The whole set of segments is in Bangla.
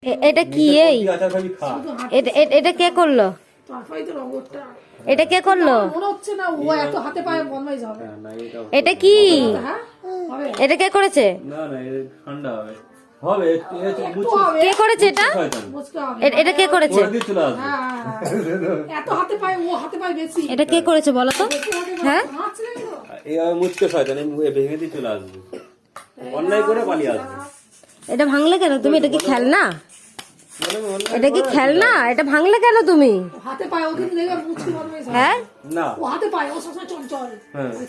এটা কি? এই এটা কে করলো? এটা কে করলো? এটা কি? এটা কে করেছে? কে করেছে এটা? এটা কে করেছে? এটা কে করেছে বলো তো? হ্যাঁ, মুচকে শয়তান ভেঙে দিয়ে চলে আসবে, অন্যায় করে পালিয়ে আসবে। এটা ভাঙলে কেন তুমি? এটা কি খেলনা? এটা কি খেলনা? এটা ভাঙলে কেন তুমি? হাতে পায় ওদিন দেখে মুচকি বদমাইশ হয়। হ্যাঁ, না ও হাতে পায়, ও সবসময় চঞ্চল।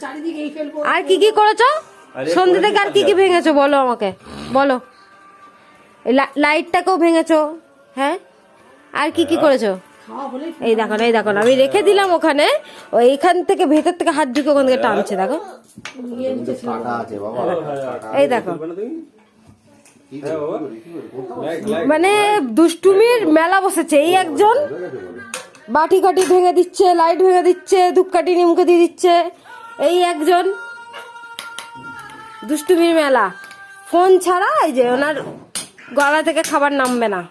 চারিদিকে এই ফেলবো। আর কি কি করেছো সন্ধ্যে থেকে? আর কি কি ভেঙেছো বলো আমাকে, বলো। লাইটটাকেও ভেঙেছো, হ্যাঁ? আর কি কি করেছো? খাওয়া হলেই এই দেখো না, এই দেখো না, আমি রেখে দিলাম ওখানে, এইখান থেকে ভেতর থেকে হাত ঢুকে ওখান থেকে টানছে, দেখো। এই দেখো, মানে দুষ্টুমির মেলা বসেছে। এই একজন বাটি কাটি ভেঙে দিচ্ছে, লাইট ভেঙে দিচ্ছে, ধূপকাঠি নিমকে দিয়ে দিচ্ছে। এই একজন দুষ্টুমির মেলা। ফোন ছাড়া এই যে ওনার গলা থেকে খাবার নামবে না।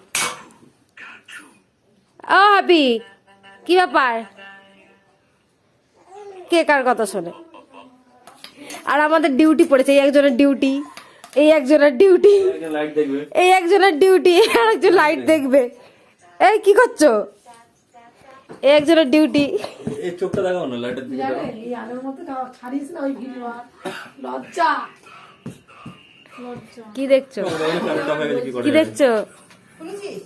ও হাবি, কি ব্যাপার? কে কার কথা শোনে? আর আমাদের ডিউটি পড়েছে, এই একজনের ডিউটি, এই একজনের ডিউটি, এই একজনের ডিউটি, আর একজন লাইট দেখবে। এই কি করছো? এই একজনের ডিউটি। এই চোখটা দেখাও না, লাইটের দিকে জানে এই আলোর মধ্যে ছাড়িস না ওই ভিডিও। লজ্জা লজ্জা। কি দেখছো? কি দেখছো? শুনেছিস?